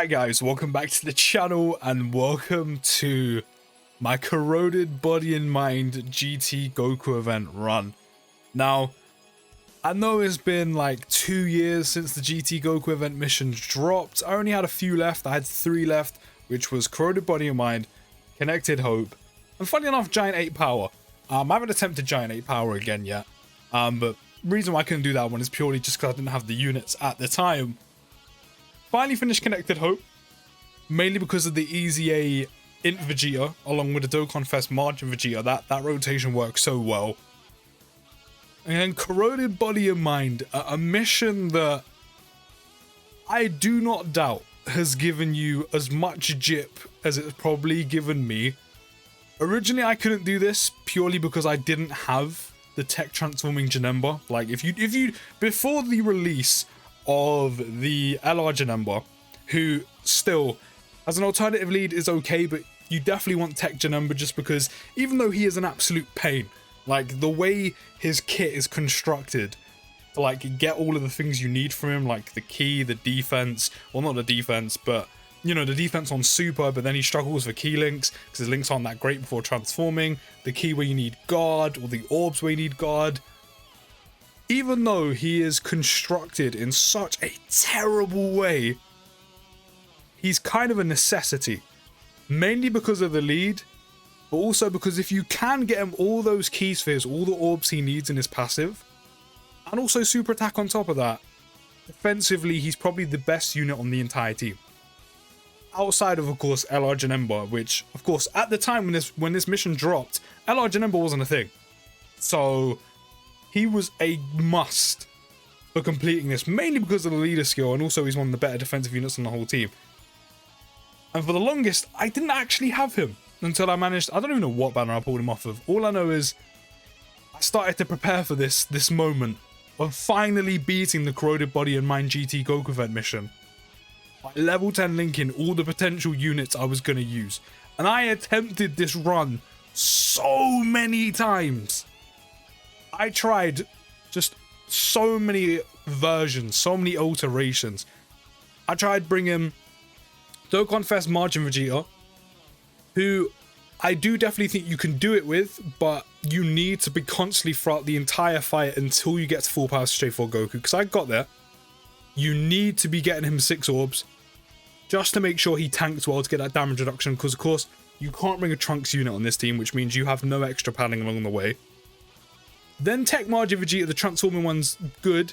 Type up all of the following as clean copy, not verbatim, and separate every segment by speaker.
Speaker 1: Hi guys, welcome back to the channel and welcome to my Corroded Body and Mind GT Goku event run. Now, I know it's been like 2 years since the GT Goku event missions dropped. I only had a few left. I had 3 left, which was Corroded Body and Mind, Connected Hope, and funny enough, Giant 8 Power. I haven't attempted Giant 8 Power again yet, but the reason why I couldn't do that one is purely just because I didn't have the units at the time. Finally finished Connected Hope, mainly because of the Easy A Int Vegeta, along with the Dokkan Fest Margin Vegeta. That rotation works so well. And then Corroded Body and Mind, a mission that I do not doubt has given you as much jip as it's probably given me. Originally, I couldn't do this purely because I didn't have the tech transforming Janemba. Like, if you before the release of the LR Janemba, who still as an alternative lead is okay, but you definitely want tech Janemba just because even though he is an absolute pain, like the way his kit is constructed to like get all of the things you need from him, like the ki, the defense, well not the defense, but you know, the defense on super, but then he struggles for key links because his links aren't that great before transforming, the key where you need guard, or the orbs where you need guard. Even though he is constructed in such a terrible way, he's kind of a necessity. Mainly because of the lead, but also because if you can get him all those key spheres, all the orbs he needs in his passive, and also super attack on top of that, defensively he's probably the best unit on the entire team. Outside of course, LR Janemba, which, of course, at the time when this mission dropped, LR Janemba wasn't a thing. So he was a must for completing this, mainly because of the leader skill, and also he's one of the better defensive units on the whole team. And for the longest, I didn't actually have him until I managed, I don't even know what banner I pulled him off of. All I know is I started to prepare for this moment of finally beating the Corroded Body and Mind GT Goku event mission by level 10 linking all the potential units I was going to use. And I attempted this run so many times. I tried just so many versions, so many alterations. I tried bringing Dokkan Fest Margin Vegeta, who I do definitely think you can do it with, but you need to be constantly throughout the entire fight until you get to full power straight for Goku, because I got there. You need to be getting him 6 orbs just to make sure he tanks well to get that damage reduction, because of course you can't bring a Trunks unit on this team, which means you have no extra padding along the way. Then Tech Margin Vegeta, the transforming one's good.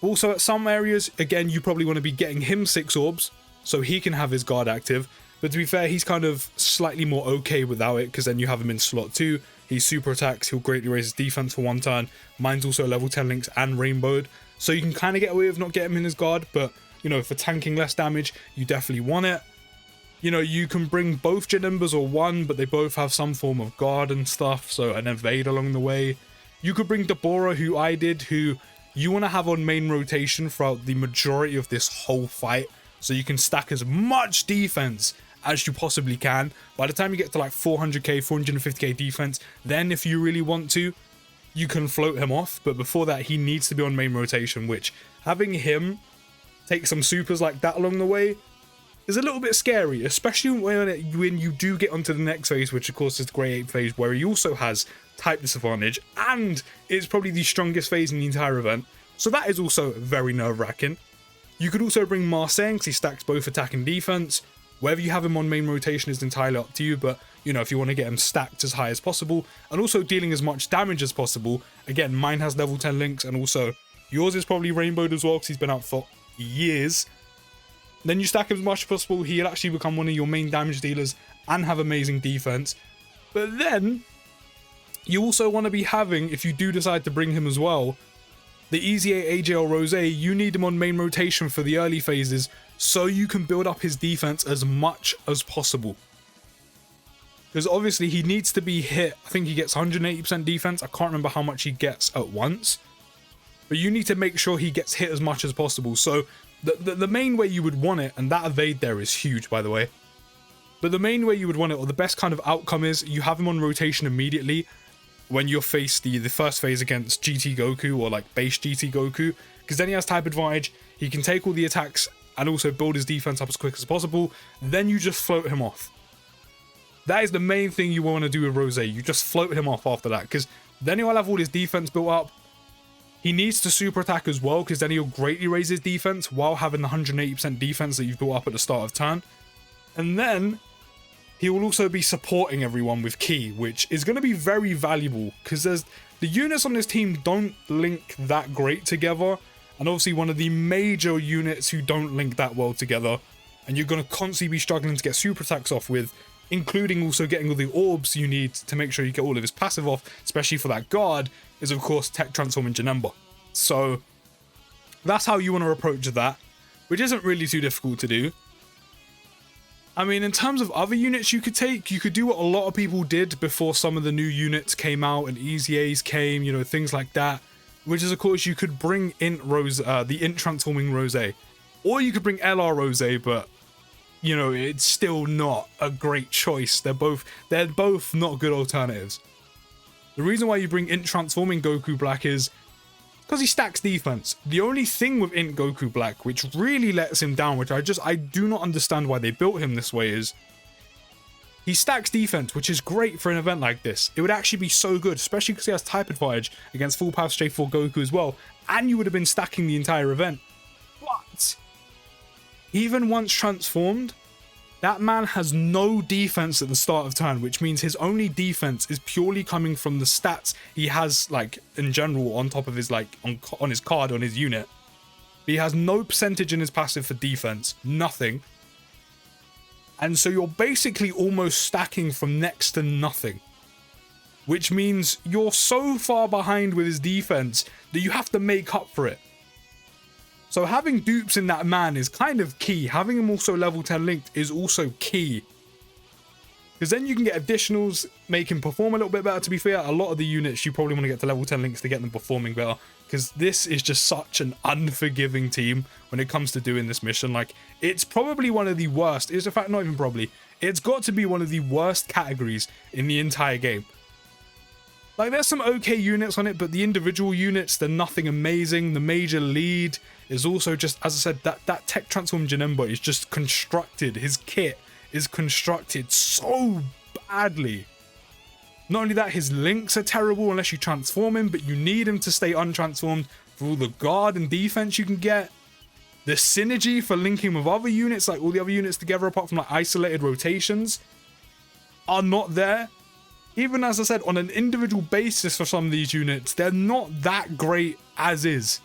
Speaker 1: Also at some areas, again, you probably want to be getting him 6 orbs so he can have his guard active. But to be fair, he's kind of slightly more okay without it, because then you have him in slot 2. He super attacks, he'll greatly raise his defense for 1 turn. Mine's also level 10 links and rainbowed. So you can kind of get away with not getting him in his guard, but you know, for tanking less damage, you definitely want it. You know, you can bring both Janembas or one, but they both have some form of guard and stuff, so an evade along the way. You could bring Deborah, who I did, who you want to have on main rotation throughout the majority of this whole fight, so you can stack as much defense as you possibly can. By the time you get to like 400k, 450k defense, then if you really want to, you can float him off. But before that, he needs to be on main rotation, which having him take some supers like that along the way is a little bit scary, especially when you do get onto the next phase, which of course is the Grey 8 phase, where he also has type disadvantage, and it's probably the strongest phase in the entire event. So that is also very nerve-wracking. You could also bring Marseille, because he stacks both attack and defense. Whether you have him on main rotation is entirely up to you, but you know, if you want to get him stacked as high as possible and also dealing as much damage as possible, again, mine has level 10 links, and also yours is probably rainbowed as well because he's been out for years. Then you stack him as much as possible, he'll actually become one of your main damage dealers and have amazing defense. But then you also want to be having, if you do decide to bring him as well, the Easy A AJL Rose. You need him on main rotation for the early phases so you can build up his defense as much as possible. Because obviously he needs to be hit, I think he gets 180% defense, I can't remember how much he gets at once. But you need to make sure he gets hit as much as possible. So the main way you would want it, and that evade there is huge by the way, but the main way you would want it, or the best kind of outcome, is you have him on rotation immediately when you're faced the first phase against GT Goku, or like base GT Goku, because then he has type advantage, he can take all the attacks and also build his defense up as quick as possible, then you just float him off. That is the main thing you want to do with Rose. You just float him off after that, because then he'll have all his defense built up. He needs to super attack as well, because then he'll greatly raise his defense while having the 180% defense that you've built up at the start of turn. And then he will also be supporting everyone with ki, which is going to be very valuable, because the units on this team don't link that great together. And obviously one of the major units who don't link that well together, and you're going to constantly be struggling to get super attacks off with, including also getting all the orbs you need to make sure you get all of his passive off, especially for that guard, is of course Tech Transform and Janemba. So that's how you want to approach that, which isn't really too difficult to do. I mean, in terms of other units you could take, you could do what a lot of people did before some of the new units came out and Easy A's came, you know, things like that, which is of course you could bring Int Rose, the Int Transforming Rose, or you could bring LR Rose, but you know, it's still not a great choice. They're both not good alternatives. The reason why you bring Int Transforming Goku Black is because he stacks defense. The only thing with Int Goku Black, which really lets him down, which I do not understand why they built him this way, is he stacks defense, which is great for an event like this. It would actually be so good, especially because he has type advantage against full power Straight 4 Goku as well, and you would have been stacking the entire event. But even once transformed, that man has no defense at the start of turn, which means his only defense is purely coming from the stats he has, like, in general, on top of his, like, on his card, on his unit. But he has no percentage in his passive for defense. Nothing. And so you're basically almost stacking from next to nothing. Which means you're so far behind with his defense that you have to make up for it. So having dupes in that man is kind of key. Having him also level 10 linked is also key. Because then you can get additionals, make him perform a little bit better. To be fair, a lot of the units you probably want to get to level 10 links to get them performing better. Because this is just such an unforgiving team when it comes to doing this mission. Like, it's probably one of the worst. It's in fact not even probably. It's got to be one of the worst categories in the entire game. Like, there's some okay units on it, but the individual units, they're nothing amazing. The major lead is also just, as I said, that Tech Transform Janemba is just constructed. His kit is constructed so badly. Not only that, his links are terrible unless you transform him, but you need him to stay untransformed for all the guard and defense you can get. The synergy for linking with other units, like all the other units together, apart from like isolated rotations, are not there. Even as I said, on an individual basis for some of these units, they're not that great as is.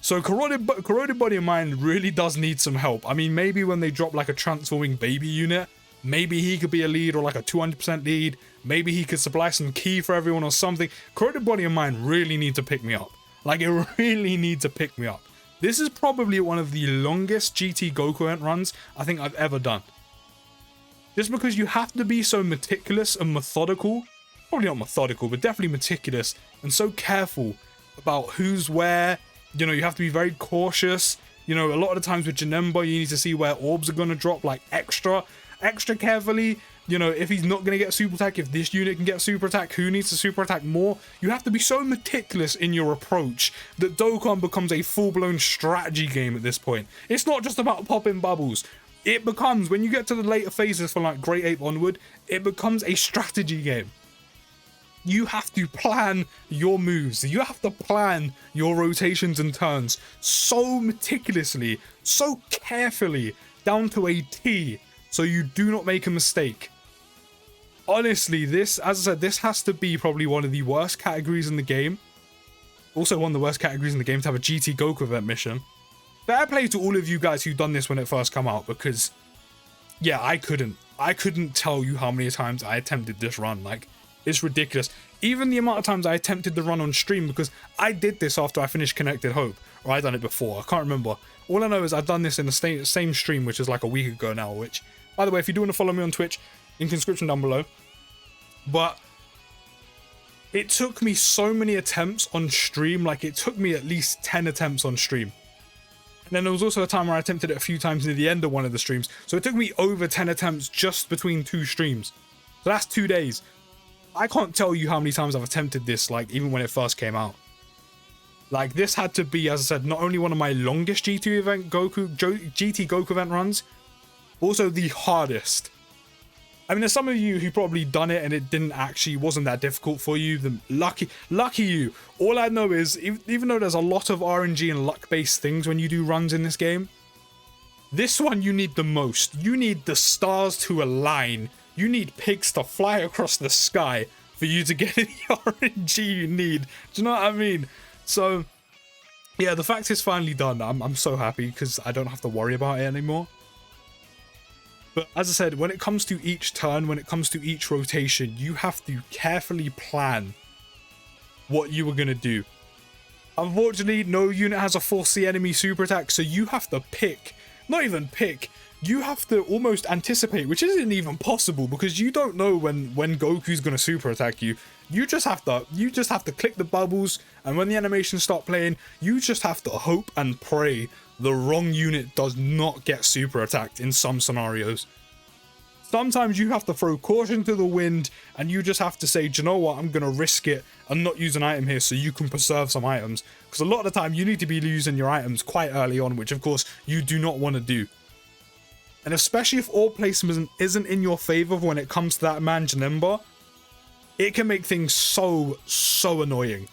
Speaker 1: So Corroded Body and Mind really does need some help. I mean, maybe when they drop like a transforming baby unit, maybe he could be a lead or like a 200% lead. Maybe he could supply some ki for everyone or something. Corroded Body and Mind really need to pick me up. Like, it really needs to pick me up. This is probably one of the longest GT Goku event runs I think I've ever done. Just because you have to be so meticulous and methodical, probably not methodical, but definitely meticulous, and so careful about who's where. You know, you have to be very cautious. You know, a lot of the times with Janemba, you need to see where orbs are going to drop, like extra carefully. You know, if he's not going to get super attack, if this unit can get super attack, who needs to super attack more? You have to be so meticulous in your approach that Dokkan becomes a full-blown strategy game at this point. It's not just about popping bubbles. It becomes, when you get to the later phases from like Great Ape onward, it becomes a strategy game. You have to plan your moves. You have to plan your rotations and turns so meticulously, so carefully, down to a T, so you do not make a mistake. Honestly, this, as I said, this has to be probably one of the worst categories in the game. Also one of the worst categories in the game to have a GT Goku event mission. Fair play to all of you guys who done this when it first came out, because, yeah, I couldn't tell you how many times I attempted this run. Like, it's ridiculous. Even the amount of times I attempted the run on stream, because I did this after I finished Connected Hope, or I done it before, I can't remember. All I know is I've done this in the same stream, which is like a week ago now, which, by the way, if you do want to follow me on Twitch, link in the description down below. But it took me so many attempts on stream, like it took me at least 10 attempts on stream. And then there was also a time where I attempted it a few times near the end of one of the streams. So it took me over 10 attempts just between 2 streams. So that's 2 days. I can't tell you how many times I've attempted this, like, even when it first came out. Like, this had to be, as I said, not only one of my longest GT Goku event runs, also the hardest. I mean, there's some of you who probably done it and it wasn't that difficult for you. Then lucky you. All I know is, even though there's a lot of RNG and luck-based things when you do runs in this game, this one you need the most. You need the stars to align. You need pigs to fly across the sky for you to get any RNG you need. Do you know what I mean? So, yeah, the fact it's finally done, I'm so happy because I don't have to worry about it anymore. But as I said, when it comes to each turn, when it comes to each rotation, you have to carefully plan what you were going to do. Unfortunately, no unit has a force the enemy super attack, so you have to pick. Not even pick. You have to almost anticipate, which isn't even possible because you don't know when Goku's going to super attack you. You just have to click the bubbles, and when the animations start playing, you just have to hope and pray the wrong unit does not get super attacked in some scenarios. Sometimes you have to throw caution to the wind and you just have to say, do you know what, I'm going to risk it and not use an item here so you can preserve some items. Because a lot of the time you need to be using your items quite early on, which of course you do not want to do. And especially if all placement isn't in your favor when it comes to that man Janemba, it can make things so annoying.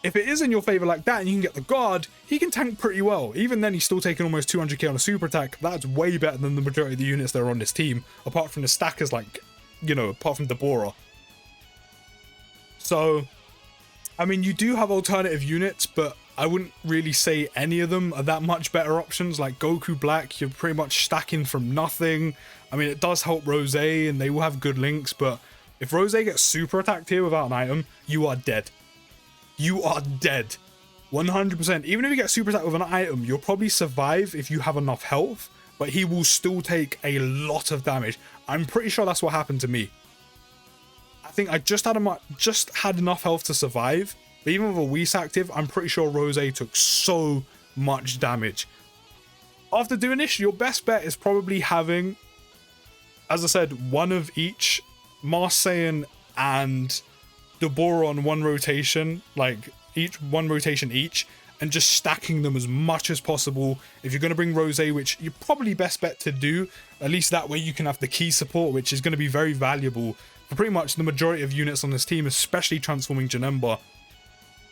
Speaker 1: If it is in your favor like that and you can get the guard, he can tank pretty well. Even then, he's still taking almost 200k on a super attack. That's way better than the majority of the units that are on this team, apart from the stackers like, you know, apart from Deborah. So, I mean, you do have alternative units, but I wouldn't really say any of them are that much better options. Like Goku Black, you're pretty much stacking from nothing. I mean, it does help Rose, and they will have good links, but if Rose gets super attacked here without an item, you are dead. You are dead. 100%. Even if you get super attacked with an item, you'll probably survive if you have enough health, but he will still take a lot of damage. I'm pretty sure that's what happened to me. I think I just had enough health to survive, but even with a Whis active, I'm pretty sure Rose took so much damage. After doing this, your best bet is probably having, as I said, one of each, Marseille and Deborah on one rotation, like one rotation each, and just stacking them as much as possible. If you're going to bring Rose, which you're probably best bet to do, at least that way you can have the key support, which is going to be very valuable for pretty much the majority of units on this team, especially transforming Janemba.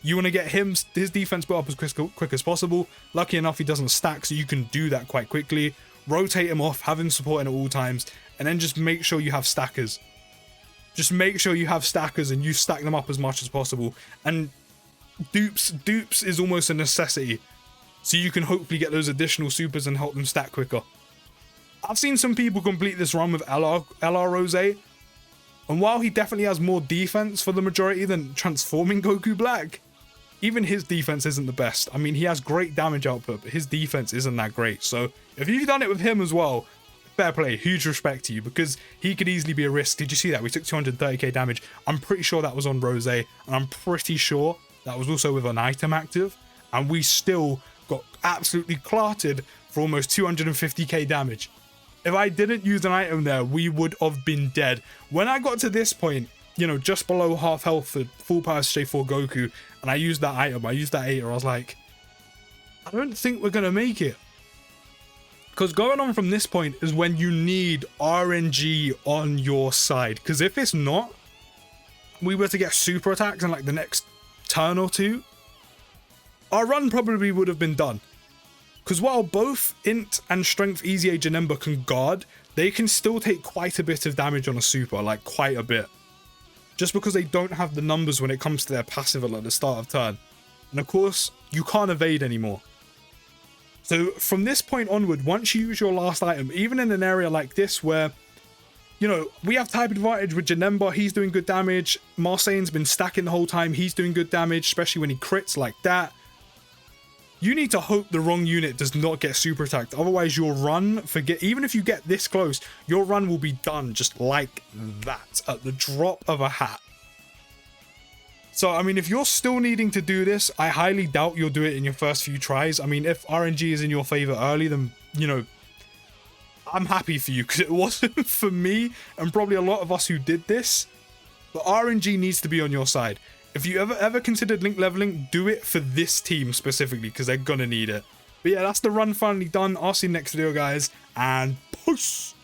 Speaker 1: You want to get his defense built up as quick as possible. Lucky enough, he doesn't stack, so you can do that quite quickly. Rotate him off, have him supporting at all times, and then just make sure you have stackers. Just make sure you have stackers and you stack them up as much as possible. And dupes is almost a necessity, so you can hopefully get those additional supers and help them stack quicker. I've seen some people complete this run with LR Rose, and while he definitely has more defense for the majority than transforming Goku Black, even his defense isn't the best. I mean, he has great damage output, but his defense isn't that great. So if you've done it with him as well, fair play, huge respect to you, because he could easily be a risk. Did you see that? We took 230k damage. I'm pretty sure that was on Rose, and I'm pretty sure that was also with an item active, and we still got absolutely clarted for almost 250k damage. If I didn't use an item there, we would have been dead. When I got to this point, you know, just below half health for full power J4 Goku, and I used that item, I used that 8, I was like, I don't think we're gonna make it. Because going on from this point is when you need RNG on your side. Because if it's not, we were to get super attacks in like the next turn or two, our run probably would have been done. Because while both Int and Strength Easy Age Janemba can guard, they can still take quite a bit of damage on a super, like quite a bit. Just because they don't have the numbers when it comes to their passive at the start of turn. And of course, you can't evade anymore. So from this point onward, once you use your last item, even in an area like this where, you know, we have type advantage with Janemba, he's doing good damage. Marseille's been stacking the whole time, he's doing good damage, especially when he crits like that. You need to hope the wrong unit does not get super attacked. Otherwise, your run, even if you get this close, your run will be done just like that at the drop of a hat. So, I mean, if you're still needing to do this, I highly doubt you'll do it in your first few tries. I mean, if RNG is in your favor early, then, you know, I'm happy for you, because it wasn't for me and probably a lot of us who did this. But RNG needs to be on your side. if you ever considered link leveling, do it for this team specifically because they're gonna need it. But yeah, that's the run finally done. I'll see you next video, guys, and peace.